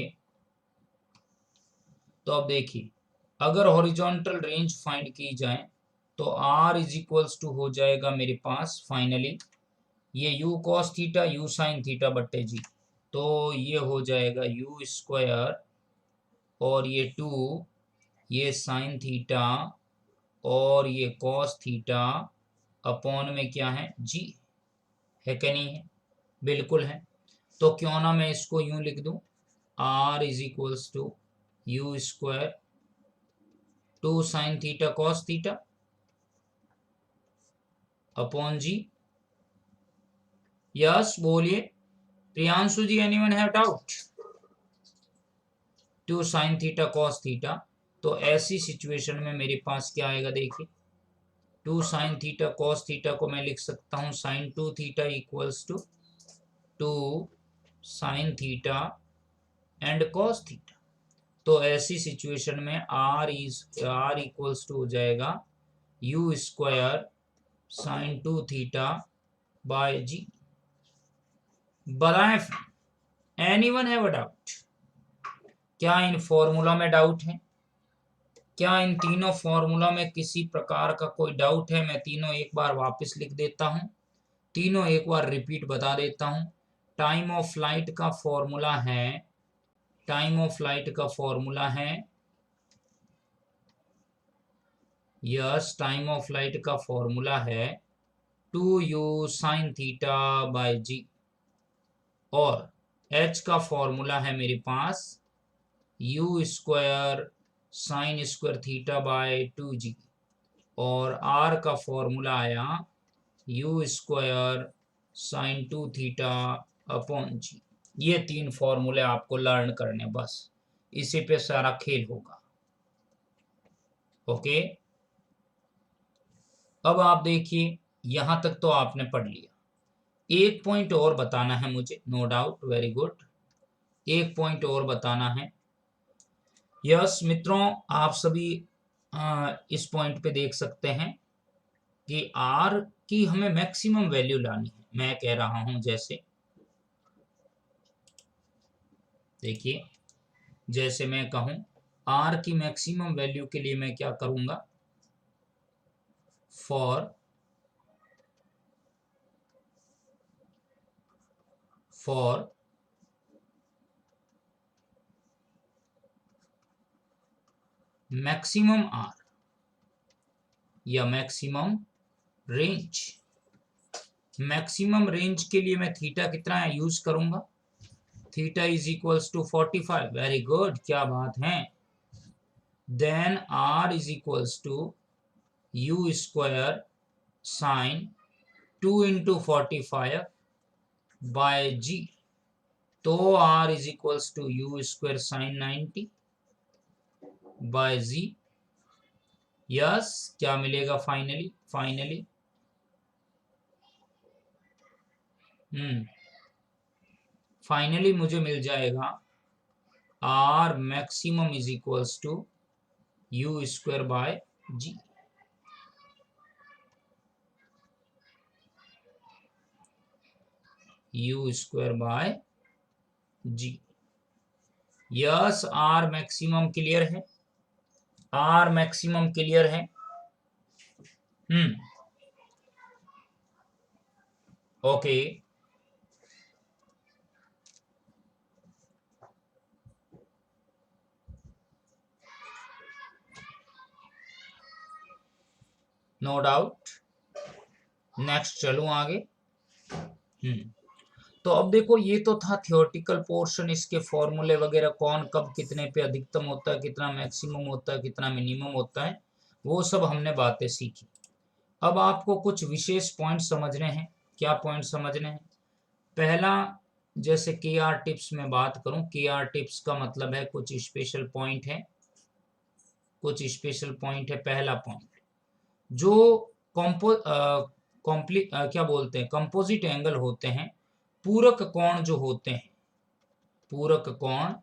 तो अब देखिए अगर हॉरिजॉन्टल रेंज फाइंड की जाए तो R इज इक्वल्स टू हो जाएगा मेरे पास फाइनली ये u cos theta u sin theta बट्टे जी। तो ये हो जाएगा u स्क्वायर और ये 2 ये sin थीटा और ये cos थीटा अपॉन में क्या है g, है कि नहीं है, बिल्कुल है। तो क्यों ना मैं इसको यूं लिख दूं, R is equals to u square 2 sin theta cos theta upon g. Yes बोलिए Priyanshu ji, anyone have doubt? 2 sine theta cos theta, तो ऐसी सिचुएशन में मेरे पास क्या आएगा देखिए, 2 साइन थीटा कॉस थीटा को मैं लिख सकता हूं sine 2 theta equals to 2 sine theta and cos theta. तो ऐसी सिचुएशन में आर इक्वल्स टू हो जाएगा u square sine 2 theta by g. बताएं, एनीवन हैव अ डाउट? क्या इन फॉर्मूला में डाउट है? क्या इन तीनों फॉर्मूला में किसी प्रकार का कोई डाउट है? मैं तीनों एक बार वापस लिख देता हूं, तीनों एक बार रिपीट बता देता हूं। टाइम ऑफ फ्लाइट का फॉर्मूला है, टाइम ऑफ फ्लाइट का फॉर्मूला है, यस टाइम ऑफ फ्लाइट का फॉर्मूला है 2u sine theta by g, और h का फॉर्मूला है मेरे पास u square sine square theta by 2g, और r का फॉर्मूला आया u square sine 2 theta upon g. ये 3 फॉर्मूले आपको लर्न करने, बस इसी पे सारा खेल होगा। ओके, अब आप देखिए यहां तक तो आपने पढ़ लिया, एक पॉइंट और बताना है मुझे, नो डाउट, वेरी गुड, एक पॉइंट और बताना है। यस मित्रों, आप सभी इस पॉइंट पे देख सकते हैं कि आर की हमें मैक्सिमम वैल्यू लानी है। मैं कह रहा हूं जैसे, देखिए जैसे मैं कहूं आर की मैक्सिमम वैल्यू के लिए मैं क्या करूंगा, फॉर मैक्सिमम आर या मैक्सिमम रेंज, मैक्सिमम रेंज के लिए मैं थीटा कितना यूज करूंगा, theta is equals to 45। Very good, क्या बात है। Then R is equals to u square sine 2 into 45 by g, तो R is equals to u square sine 90 by g. Yes, क्या मिलेगा फाइनली, फाइनली मुझे मिल जाएगा R maximum is equals to u square by ji. You square by g. Yes, R maximum clear है, R maximum clear है। Okay, no doubt, next चलूं आगे। तो अब देखो, ये तो था थियोरेटिकल पोर्शन, इसके फॉर्मूले वगैरह कौन कब कितने पे अधिकतम होता है, कितना मैक्सिमम होता है, कितना मिनिमम होता है, वो सब हमने बातें सीखी। अब आपको कुछ विशेष पॉइंट समझने हैं। क्या पॉइंट समझने हैं? पहला, जैसे के आर टिप्स में बात करूं, के आर टिप्स का मतलब है कुछ स्पेशल पॉइंट है, कुछ स्पेशल पॉइंट है। पहला पॉइंट, जो क्या बोलते हैं, कंपोजिट एंगल होते हैं, पूरक कोण जो होते हैं, पूरक कोण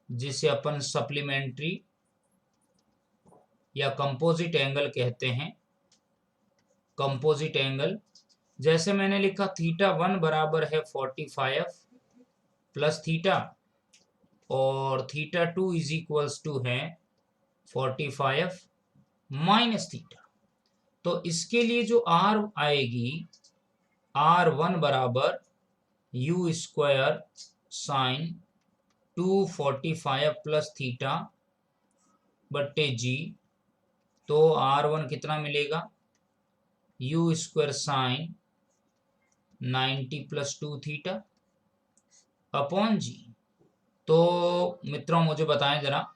जिसे अपन सप्लीमेंट्री या कंपोजिट एंगल कहते हैं, कंपोजिट एंगल, जैसे मैंने लिखा थीटा 1 बराबर है 45 प्लस थीटा, और थीटा 2 इज इक्वल्स टू है 45 माइनस थीटा। तो इसके लिए जो आर आएगी, R1 बराबर u square sine 245 plus theta बट्टे जी, तो R1 कितना मिलेगा, u square sine 90 plus 2 theta upon g. तो मित्रों मुझे बताएं जरा,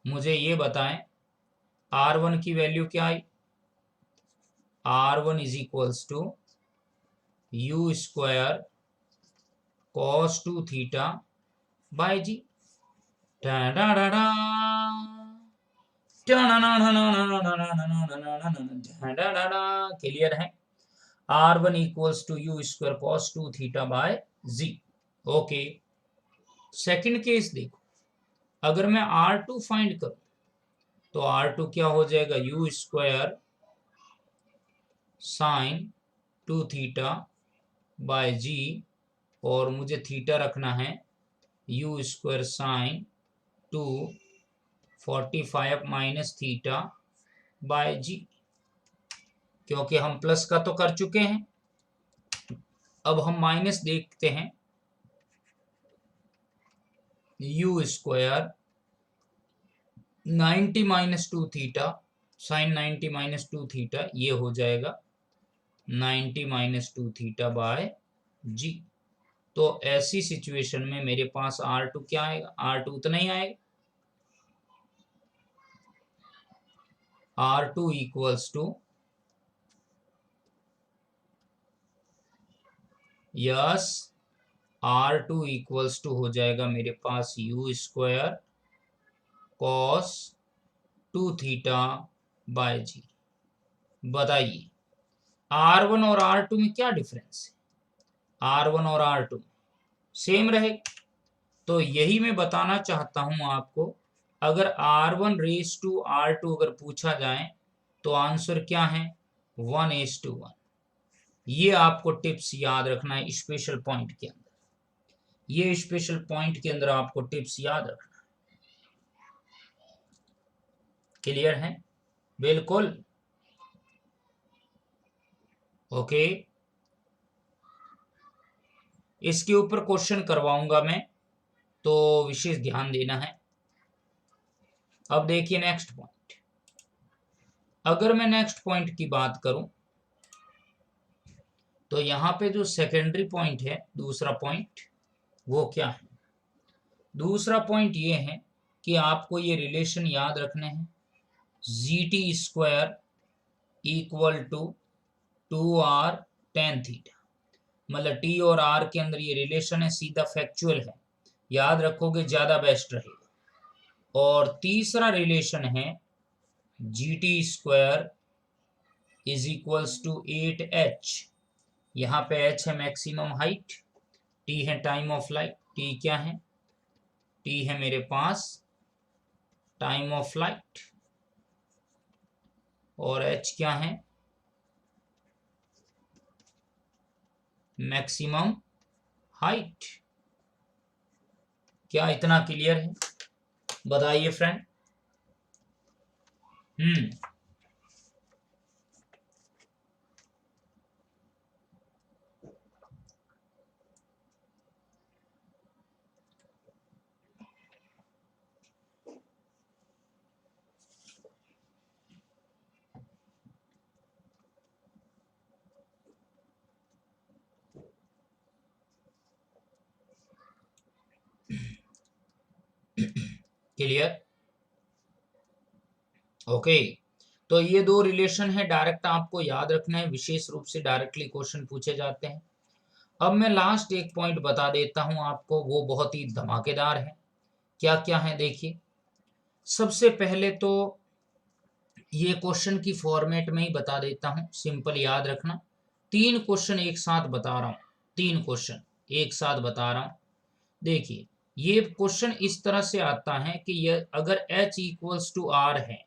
मुझे ये बताएं R1 की वैल्यू क्या आई, R1 is equals to u square cos 2 theta by g. Clear है। R1 equals to u square cos 2 theta by g. Okay, second case देखो, अगर मैं R2 फाइंड करूं तो R2 क्या हो जाएगा, u square sine 2 theta by g, और मुझे थीटा रखना है u square sine 245 minus theta by g, क्योंकि हम प्लस का तो कर चुके हैं, अब हम माइनस देखते हैं। You square 90 minus 2 theta sine 90 minus 2 theta, ये हो जाएगा 90 माइनस 2 थीटा बाय जी। तो ऐसी सिचुएशन में मेरे पास R2 क्या आएगा, R2 उतना ही आएगा, R2 equals to yes R2 equals to हो जाएगा मेरे पास u square cos 2 theta by g. बताइए R1 और R2 में क्या डिफरेंस है, R1 और R2 सेम रहेगा। तो यही मैं बताना चाहता हूं आपको, अगर R1 रेस टू R2 अगर पूछा जाए तो आंसर क्या है, 1:1। ये आपको टिप्स याद रखना है स्पेशल पॉइंट के अंदर, ये स्पेशल पॉइंट के अंदर आपको टिप्स याद रखना है। क्लियर है, बिल्कुल ओके। इसके ऊपर क्वेश्चन करवाऊंगा मैं, तो विशेष ध्यान देना है। अब देखिए नेक्स्ट पॉइंट, अगर मैं नेक्स्ट पॉइंट की बात करूं तो यहां पे जो सेकेंडरी पॉइंट है, दूसरा पॉइंट, वो क्या है, दूसरा पॉइंट ये है कि आपको ये रिलेशन याद रखने हैं, g t square equal to 2r tan theta, मतलब टी और आर के अंदर ये रिलेशन है, सीधा फैक्चुअल है, याद रखोगे ज्यादा बेस्ट रहेगा। और तीसरा रिलेशन है g t square is equals to 8h, यहाँ पे h है मैक्सिमम हाइट, t है टाइम ऑफ लाइट, t क्या है, t है मेरे पास टाइम ऑफ लाइट, और h क्या है, मैक्सिमम हाइट। क्या इतना क्लियर है, बताइए फ्रेंड। Clear, okay. तो ये दो रिलेशन है, डायरेक्ट आपको याद रखना है, विशेष रूप से डायरेक्टली क्वेश्चन पूछे जाते हैं। अब मैं लास्ट एक पॉइंट बता देता हूं आपको, वो बहुत ही धमाकेदार है। क्या क्या है देखिए, सबसे पहले तो ये क्वेश्चन की फॉर्मेट में ही बता देता हूं, सिंपल याद रखना। 3 क्वेश्चन एक साथ बता रहा हूं, 3 क्वेश्चन एक साथ बता रहा हूं। देखिए ये क्वेश्चन इस तरह से आता है कि ये अगर h इक्वल्स टू r है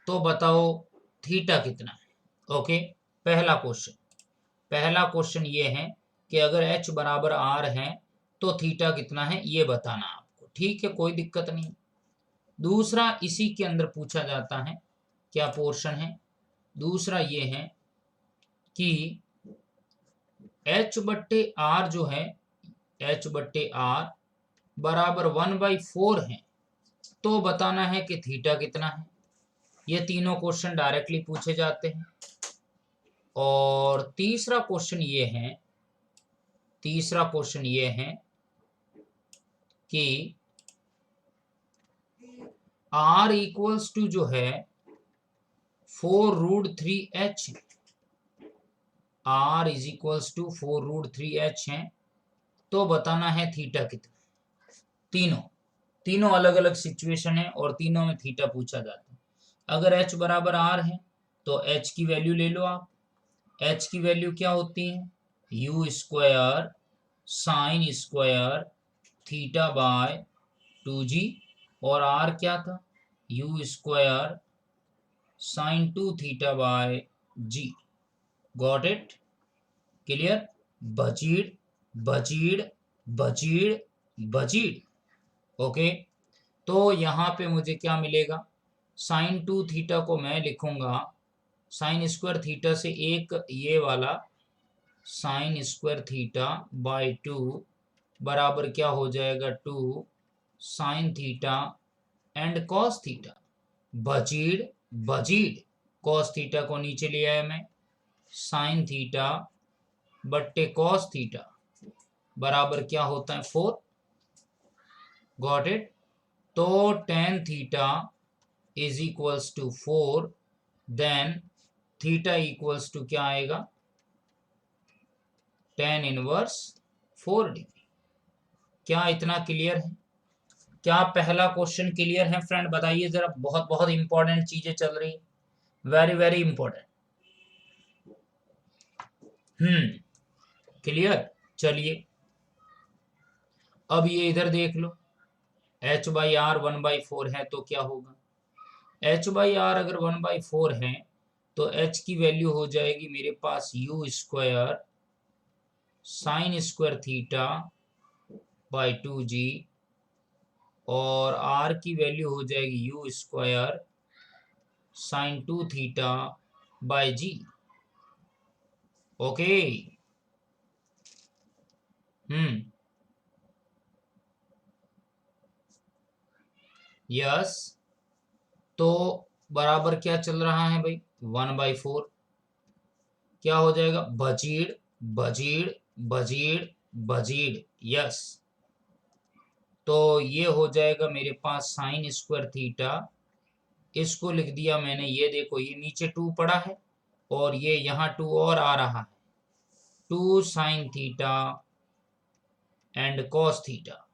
तो बताओ थीटा कितना है। ओके, पहला क्वेश्चन ये है कि अगर h बराबर r है तो थीटा कितना है, ये बताना आपको, ठीक है, कोई दिक्कत नहीं। दूसरा इसी के अंदर पूछा जाता है, क्या पोर्शन है, दूसरा ये है कि h बट्टे r जो है, h बट्टे r बराबर 1/4 है, तो बताना है कि थीटा कितना है। ये तीनों क्वेश्चन डायरेक्टली पूछे जाते हैं। और तीसरा क्वेश्चन ये है कि r इक्वल्स टू जो है 4√3h, r is equals to 4√3h है, तो बताना है थीटा कितना। तीनों अलग अलग सिचुएशन है और तीनों में थीटा पूछा जाता है। अगर h बराबर r है तो h की वैल्यू ले लो आप। h की वैल्यू क्या होती है, u square sine square theta by 2g, और r क्या था, u square sine 2 theta by g। Got it, clear. बजीड़ बजीड़ बजीड़ बजीड़। ओके, तो यहाँ पे मुझे क्या मिलेगा, साइन 2 थीटा को मैं लिखूंगा साइन स्क्वायर थीटा से एक ये वाला साइन स्क्वायर थीटा बाय 2 बराबर क्या हो जाएगा 2 sine theta and cos theta. बजीड़ बजीड़, कॉस थीटा को नीचे ले आया मैं, साइन थीटा बट्टे कॉस थीटा बराबर क्या होता है 4। Got it. तो tan theta is equals to 4, then theta equals to क्या आएगा, टेन इनवर्स 4 डिग्री। क्या इतना क्लियर है? क्या पहला क्वेश्चन क्लियर है फ्रेंड, बताइए जरा। बहुत बहुत इंपॉर्टेंट चीजें चल रही, वेरी वेरी इंपॉर्टेंट। क्लियर। चलिए अब ये इधर देख लो, h बाई आर 1/4 है तो क्या होगा, h बाई आर अगर 1/4 है तो h की वैल्यू हो जाएगी मेरे पास u square sine square theta by 2g, और r की वैल्यू हो जाएगी u square sine 2 theta by g। Okay. Yes, तो बराबर क्या चल रहा है भाई 1/4, क्या हो जाएगा बजीड़ बजीड़ बजीड़ बजीड़। यस, तो ये हो जाएगा मेरे पास साइन स्क्वायर थीटा, इसको लिख दिया मैंने, ये देखो ये नीचे 2 पड़ा है और ये यहाँ 2 और आ रहा है, 2 sine theta and cos theta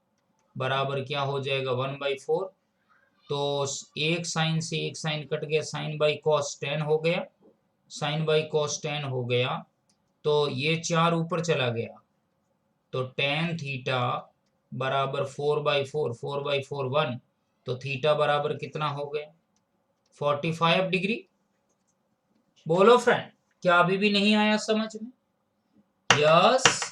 बराबर क्या हो जाएगा 1/4। तो एक साइन से एक साइन कट गया, साइन बाई कॉस 10 हो गया, साइन बाई कॉस 10 हो गया, तो ये 4 ऊपर चला गया, तो टेन थीटा बराबर 4/4, 4/4 1, तो थीटा बराबर कितना हो गया 45 डिग्री। बोलो फ्रेंड, क्या अभी भी नहीं आया समझ में? यस।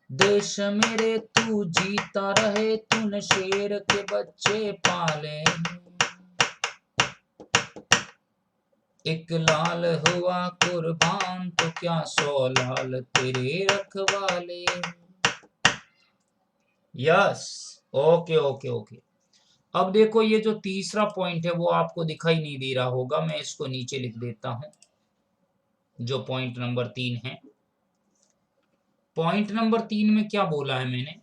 देश मेरे तू जीता रहे, तूने शेर के बच्चे पाले, एक लाल हुआ कुर्बान तो क्या 100 लाल तेरे रखवाले। Yes, okay okay okay. अब देखो ये जो तीसरा पॉइंट है वो आपको दिखाई नहीं दे रहा होगा, मैं इसको नीचे लिख देता हूं, जो पॉइंट नंबर 3 है। पॉइंट नंबर 3 में क्या बोला है मैंने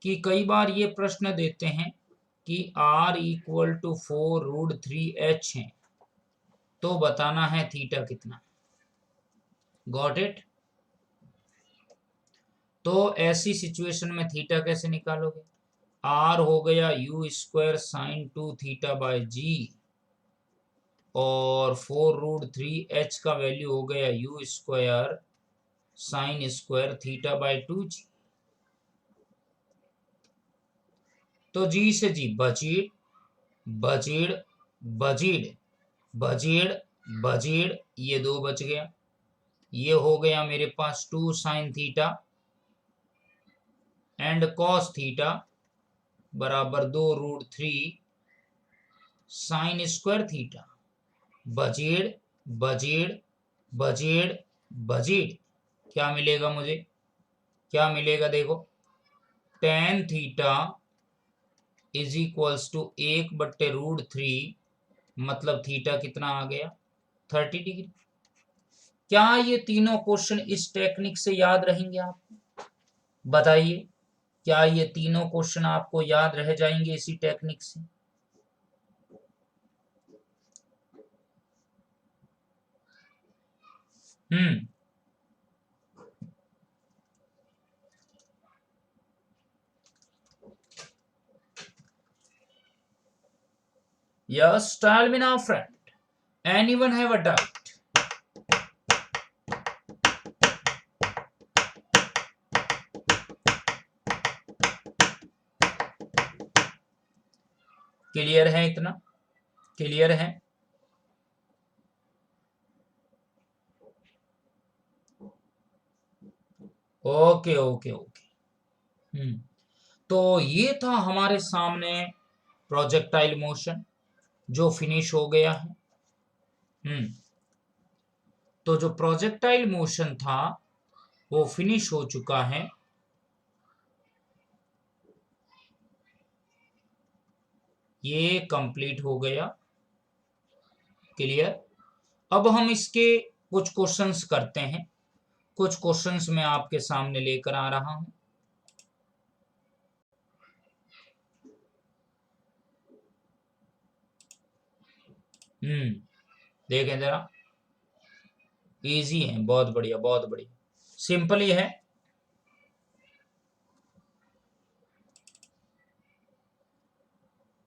कि कई बार ये प्रश्न देते हैं कि r इक्वल टू 4√3h है, तो बताना है थीटा कितना। Got it. तो ऐसी सिचुएशन में थीटा कैसे निकालोगे, r हो गया u square sine 2 theta by g, और 4√3h का वैल्यू हो गया u square sine square theta by 2g। तो जी से जी बजीड़ बजीड़ बजीड़ बजीड़ बजीड़, ये 2 बच गया, ये हो गया मेरे पास 2 sine theta and cos theta बराबर 2√3 साइन स्क्वायर थीटा। बजीड़ बजीड़ बजीड़ बजीड़, क्या मिलेगा मुझे, क्या मिलेगा देखो, tan theta is equals to 1/√3, मतलब थीटा कितना आ गया 30 डिग्री। क्या ये तीनों क्वेश्चन इस टेक्निक से याद रहेंगे आपको, बताइए। क्या ये तीनों क्वेश्चन आपको याद रह जाएंगे इसी टेक्निक से? हम्म Yes, tell me now, friend. Anyone have a doubt? Clear है? इतना क्लियर है? Okay okay okay. तो ये था हमारे सामने प्रोजेक्टाइल मोशन जो फिनिश हो गया है। तो जो प्रोजेक्टाइल मोशन था वो फिनिश हो चुका है। ये कंप्लीट हो गया। क्लियर? अब हम इसके कुछ क्वेश्चंस करते हैं। कुछ क्वेश्चंस मैं आपके सामने लेकर आ रहा हूं। देखें जरा, इजी है, बहुत बढ़िया बहुत बढ़िया, सिंपल ही है।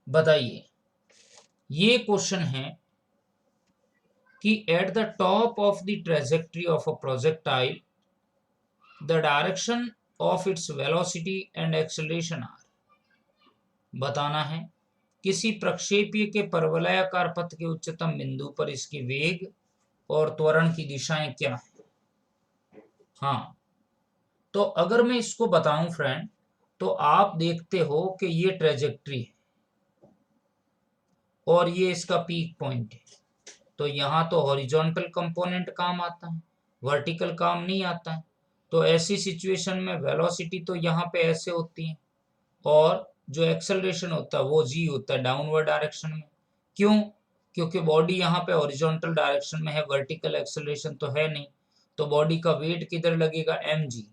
बताइए, ये क्वेश्चन है कि at the top of the trajectory of a projectile the direction of its velocity and acceleration are. बताना है किसी प्रक्षेपीय के परवलयाकार पथ के उच्चतम बिंदु पर इसके वेग और त्वरण की दिशाएं क्या है। हाँ, तो अगर मैं इसको बताऊं फ्रेंड, तो आप देखते हो कि ये ट्रेजेक्ट्री है और ये इसका पीक पॉइंट है। तो यहाँ तो हॉरिजॉन्टल कंपोनेंट काम आता है, वर्टिकल काम नहीं आता है। तो ऐसी सिचुएशन में वेलोसिटी तो यहाँ पे ऐसे होती है और जो एक्सेलरेशन होता है वो जी होता है डाउनवर्ड डायरेक्शन में। क्यों? क्योंकि बॉडी यहाँ पे हॉरिजॉन्टल डायरेक्शन में है, वर्टिकल एक्सेलरेशन तो है नहीं। तो बॉडी का वेट किधर लगेगा? M g.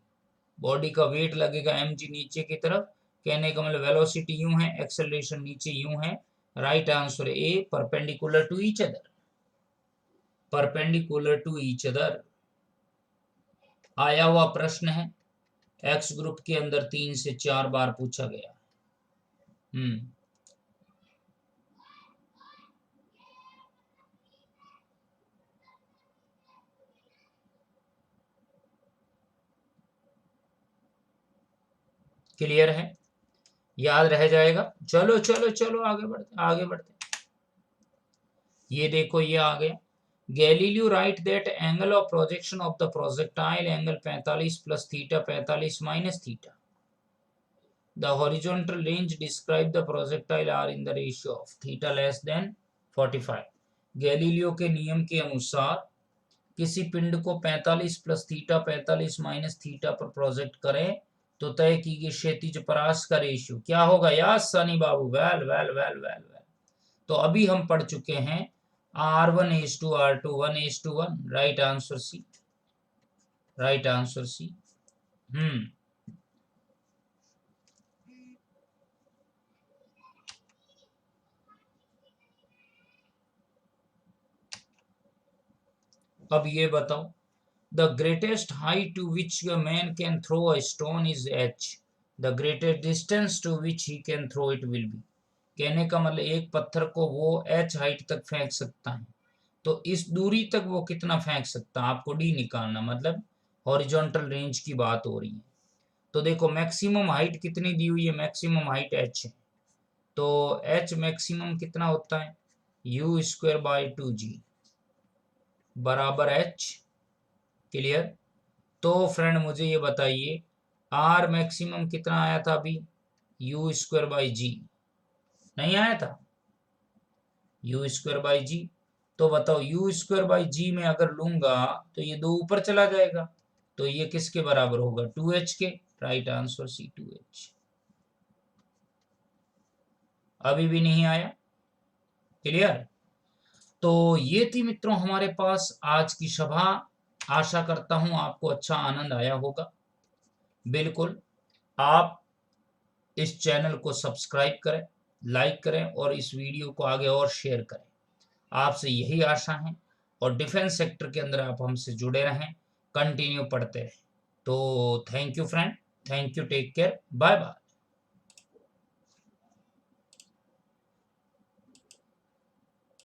बॉडी का वेट लगेगा एम जी नीचे की तरफ। कहने का मतलब वेलोसिटी यूं है, एक्सेलरेशन नीचे यूं है। Right answer A, perpendicular to each other. Perpendicular to each other आया हुआ प्रश्न है। एक्स ग्रुप के अंदर 3 से 4 बार पूछा गया। क्लियर है? याद रह जाएगा। चलो चलो चलो आगे बढ़ते आगे बढ़ते। ये देखो, ये आ गया। Galileo right that angle of projection of the projectile angle 45 plus theta 45 minus theta. The horizontal range describe the projectile are in the ratio of theta less than 45। Galileo के नियम के अनुसार किसी पिंड को 45 प्लस थीटा 45 माइनस थीटा पर project करें तो तय की गई क्षैतिज परास का रेशियो क्या होगा? यार सनी बाबू, well well well well well. तो अभी हम पढ़ चुके हैं R1:R2 1:1। Right answer C, right answer C. अब ये बताओ, the greatest height to which a man can throw a stone is h। The greatest distance to which he can throw it will be. कहने का मतलब एक पत्थर को वो h हाइट तक फेंक सकता है, तो इस दूरी तक वो कितना फेंक सकता है आपको डी निकालना, मतलब हॉरिजॉन्टल रेंज की बात हो रही है। तो देखो, मैक्सिमम हाइट कितनी दी हुई है? मैक्सिमम हाइट h है। तो h मैक्सिमम कितना होता है? u²/2g बराबर h। क्लियर? तो फ्रेंड मुझे ये बताइए, आर मैक्सिमम कितना आया था अभी? u²/g नहीं आया था? u²/g। तो बताओ, u²/g में अगर लूंगा तो ये 2 ऊपर चला जाएगा, तो ये किसके बराबर होगा? 2h के। Right answer C, 2h। अभी भी नहीं आया? क्लियर? तो ये थी मित्रों हमारे पास आज की सभा। आशा करता हूं आपको अच्छा आनंद आया होगा। बिल्कुल, आप इस चैनल को सब्सक्राइब करें, लाइक करें और इस वीडियो को आगे और शेयर करें। आपसे यही आशा है। और डिफेंस सेक्टर के अंदर आप हमसे जुड़े रहें, कंटिन्यू पढ़ते रहें। तो thank you friend, thank you, take care, bye bye.